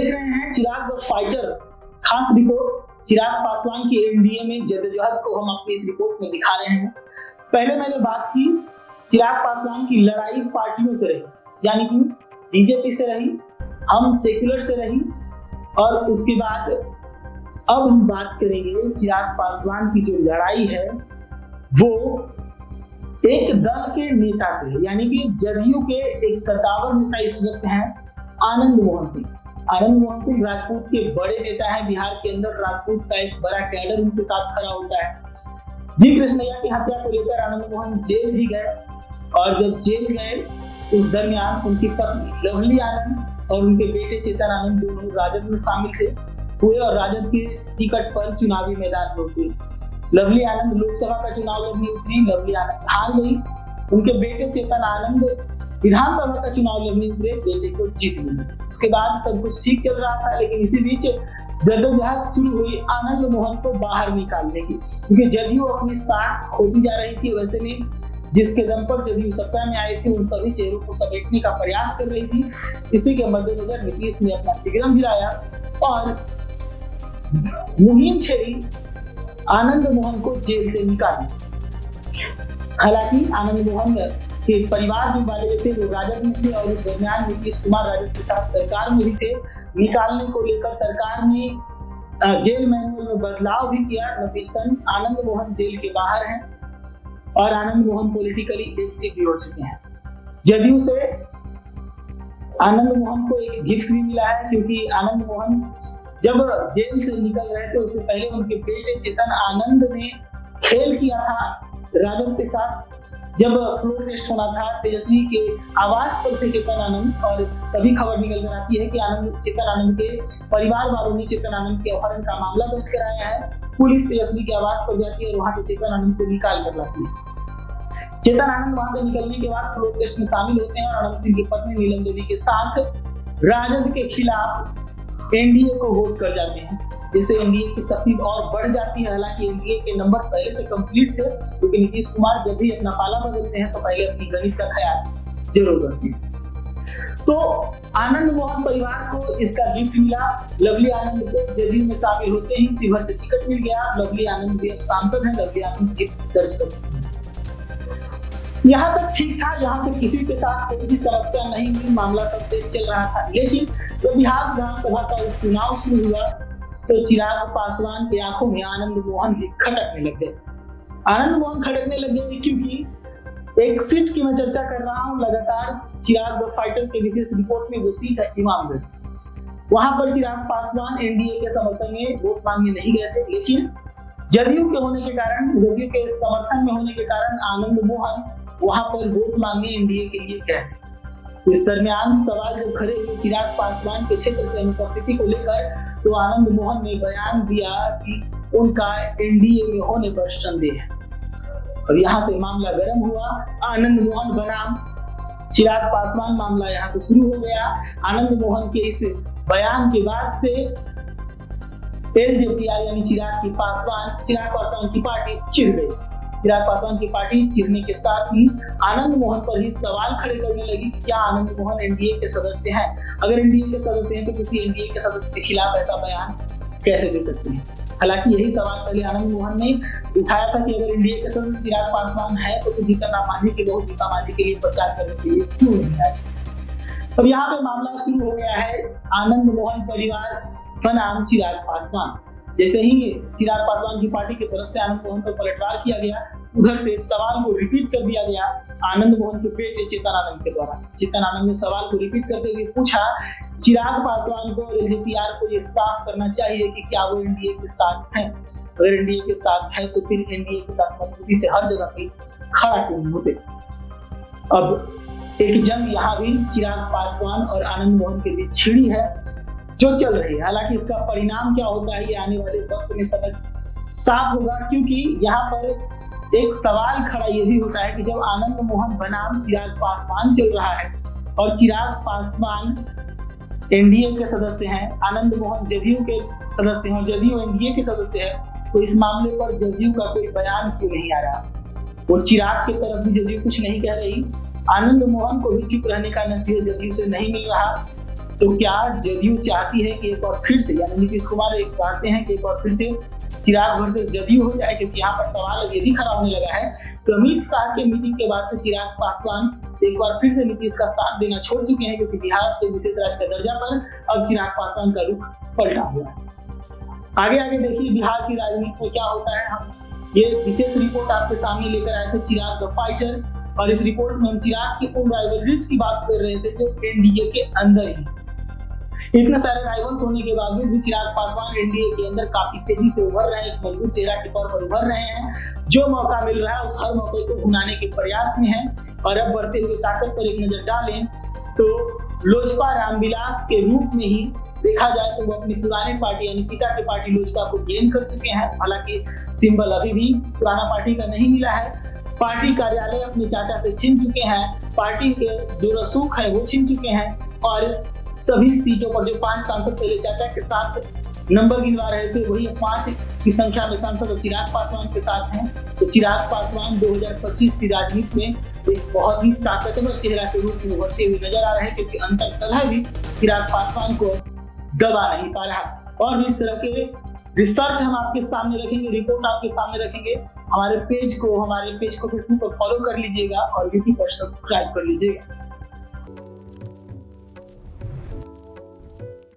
देख रहे हैं चिराग द फाइटर खास रिपोर्ट। चिराग पासवान की एनडीए में जद्दोजहद को हम अपनी इस रिपोर्ट में दिखा रहे हैं। पहले मैंने बात की चिराग पासवान की लड़ाई पार्टियों से रही, यानी कि बीजेपी से रही, हम सेक्युलर से रही, और उसके बाद अब हम बात करेंगे चिराग पासवान की जो लड़ाई है वो एक दल के नेता से, यानी कि जदयू के एक कद्दावर नेता इस वक्त हैं आनंद मोहन सिंह। आनंद मोहन सिंह राजपूत के बड़े नेता हैं। बिहार के अंदर राजपूत का एक बड़ा कैडर उनके साथ खड़ा होता है। जी कृष्णैया की हत्या को लेकर आनंद मोहन जेल भी गए, और जब जेल गए उस दरमियान उनकी पत्नी लवली आनंद और उनके बेटे चेतन आनंद दोनों राजद में शामिल हुए और राजद के टिकट पर चुनावी मैदान में उतरी। लवली आनंद लोकसभा का चुनाव लड़ने उतरी, लवली आनंद हार गई। उनके बेटे चेतन आनंद विधानसभा का चुनाव लड़ने उतरे, बेटे को जीत मिली। उसके बाद सब कुछ ठीक चल रहा था, लेकिन इसी बीच जद्दोजहद शुरू हुई आनंद मोहन को बाहर निकालने की, क्योंकि जदयू अपनी साख खोती जा रही थी। वैसे में जिसके दम पर जदयू सत्ता में आई थी उन सभी चेहरों को समेटने का प्रयास कर रही थी। इसी के मद्देनजर नीतीश ने अपना तिगड़म गिराया और मुहिम छेड़ी आनंद मोहन को जेल से निकाली। हालांकि आनंद मोहन के परिवार जो वाले थे वो राजद में थे, और उस दरमियान नीतीश कुमार राजद के साथ सरकार में भी थे। निकालने को लेकर सरकार ने जेल मैनुअल में बदलाव भी किया। नतीजतन आनंद मोहन जेल के बाहर हैं और आनंद मोहन पॉलिटिकली एक्टिव भी हो चुके हैं। जदयू से आनंद मोहन को एक गिफ्ट भी मिला है, क्योंकि आनंद मोहन जब जेल से निकल रहे थे उससे पहले उनके बेटे चेतन आनंद ने खेल किया था राजद के साथ। जब फ्लोर टेस्ट होना था तेजस्वी के आवास पर थे चेतन आनंद, और तभी खबर निकल कर आती है कि चेतन आनंद के परिवार वालों ने चेतन आनंद के अपहरण का मामला दर्ज कराया है। पुलिस तेजस्वी के आवास पर जाती है और वहां से चेतन आनंद को निकाल कर लाती है। चेतन आनंद वहां से निकलने के बाद फ्लोर टेस्ट में शामिल होते हैं और आनंद सिंह की पत्नी नीलम देवी के साथ राजद के खिलाफ एनडीए को वोट कर जाते हैं, जिससे एनडीए की शक्ति और बढ़ जाती है। हालांकि एनडीए के नंबर पहले से कंप्लीट थे, क्योंकि नीतीश कुमार जब भी अपना पाला बदलते हैं तो पहले अपनी गणित का ख्याल जरूर रखते हैं। तो आनंद मोहन परिवार को इसका गिफ्ट मिला। लवली आनंद को जदयू में शामिल होते ही शिवहर से टिकट मिल गया। लवली आनंद भी अब सांसद हैं। लवली आनंद जीत दर्ज करते हैं। यहाँ तक ठीक था, यहाँ से किसी के साथ कोई भी समस्या नहीं हुई, मामला सब तेज चल रहा था। लेकिन जब बिहार विधानसभा का चुनाव शुरू हुआ तो चिराग पासवान की आंखों में आनंद मोहन भी खटकने लग गए। आनंद मोहन खटकने लग गए क्योंकि एक सीट की मैं चर्चा कर रहा हूँ लगातार। चिराग द फाइटर के विशेष रिपोर्ट में वो सीट है इमामगढ़। वहां पर चिराग पासवान एनडीए के समर्थन में वोट मांगने नहीं गए थे, लेकिन जदयू के होने के कारण, जदयू के समर्थन में होने के कारण आनंद मोहन वहां पर वोट मांगने एनडीए के लिए गए। इस दरमियान सवाल जो खड़े हुए चिराग पासवान के क्षेत्र से अनुपस्थिति को लेकर, तो आनंद मोहन ने बयान दिया कि उनका एनडीए में होने पर संदेह है, और यहाँ से मामला गर्म हुआ। आनंद मोहन बनाम चिराग पासवान मामला यहाँ से शुरू हो गया। आनंद मोहन के इस बयान के बाद से एलजेपीआई यानी चिराग पासवान की पार्टी चिढ़ गई। चिराग पासवान की पार्टी चिढ़ने के साथ ही आनंद मोहन पर ही सवाल खड़े करने लगी कि क्या आनंद मोहन एनडीए के सदस्य हैं? अगर एनडीए के सदस्य हैं तो किसी एनडीए के सदस्य के खिलाफ ऐसा बयान कैसे दे सकते हैं? हालांकि यही सवाल पहले आनंद मोहन ने उठाया था कि अगर एनडीए के सदस्य चिराग पासवान है तो जीतन राम मांझी के बहुत गीता मांझी के लिए प्रचार करने के लिए क्यों नहीं आए? अब यहाँ पे मामला शुरू हो गया है आनंद मोहन परिवार बनाम चिराग पासवान। जैसे ही चिराग पासवान की पार्टी की तरफ से आनंद मोहन पर पलटवार किया गया, उधर से सवाल को रिपीट कर दिया गया आनंद मोहन के बेटे चेतन आनंद के द्वारा। चेतन आनंद ने सवाल को रिपीट करते हुए पूछा चिराग पासवान को और एलजेपीआर को ये साफ करना चाहिए कि क्या वो एनडीए के साथ हैं? अगर एनडीए के साथ है तो फिर एनडीए के साथ मजबूती से हर जगह पे खड़ा क्यों होते? अब एक जंग यहाँ भी चिराग पासवान और आनंद मोहन के बीच छिड़ी है जो चल रही है। हालांकि इसका परिणाम क्या होता है ये आने वाले वक्त में समझ साफ होगा, क्योंकि यहाँ पर एक सवाल खड़ा ये भी होता है कि जब आनंद मोहन बनाम चिराग पासवान चल रहा है और चिराग पासवान एनडीए के सदस्य हैं, आनंद मोहन जदयू के सदस्य हैं, जदयू एनडीए के सदस्य है, तो इस मामले पर जदयू का कोई बयान क्यों नहीं आ रहा? और चिराग की तरफ भी जदयू कुछ नहीं कह रही। आनंद मोहन को भी चुप रहने का नसीहत जदयू से नहीं मिल रहा। तो क्या जदयू चाहती है कि एक और फिर से, यानी नीतीश कुमार एक चाहते हैं कि एक और फिर से चिराग वर्सेस जदयू हो जाए? क्योंकि यहाँ पर सवाल अब ये भी खड़ा होने लगा है तो अमित शाह के मीटिंग के बाद से चिराग पासवान एक बार फिर से नीतीश का साथ देना छोड़ चुके हैं, क्योंकि बिहार के विशेष राज्य का दर्जा पर अब चिराग पासवान का रुख पलटा हुआ है। आगे आगे देखिए बिहार की राजनीति में क्या होता है। हम ये विशेष रिपोर्ट आपके सामने लेकर आए थे, चिराग द फाइटर, और इस रिपोर्ट में हम चिराग की उन राइवलरीज की बात कर रहे थे जो एनडीए के अंदर ही। इतने सारे राइवल्स होने के बावजूद भी चिराग पासवान एनडीए के अंदर काफी तेजी से उभर रहे हैं, एक मजबूत चेहरा के तौर पर उभर रहे हैं। जो मौका मिल रहा है उस हर मौके को भुनाने के प्रयास में है। और अब बढ़ते हुए ताकत पर एक नजर डालें तो लोजपा रामविलास के रूप में ही देखा जाए तो वो अपनी पुरानी पार्टी यानी पिता की पार्टी लोजपा को गेन कर चुके हैं। हालांकि सिंबल अभी भी पुराना पार्टी का नहीं मिला है। पार्टी कार्यालय अपने चाचा से छीन चुके हैं, पार्टी के जो रसूख है वो छीन चुके हैं, और सभी सीटों पर जो 5 सांसद पहले चाचा के साथ नंबर गिनवा रहे थे वही 5 की संख्या में सांसद चिराग पासवान के साथ हैं। तो चिराग पासवान 2025 की राजनीति में एक बहुत ही ताकतवर चेहरा के रूप में उभरते हुए नजर आ रहे हैं, क्योंकि अंतर कलह भी चिराग पासवान को दबा नहीं पा रहा। और भी इस तरह के रिसर्च हम आपके सामने रखेंगे, रिपोर्ट आपके सामने रखेंगे। हमारे पेज को फेसबुक पर फॉलो कर लीजिएगा और यूट्यूब पर सब्सक्राइब कर लीजिएगा।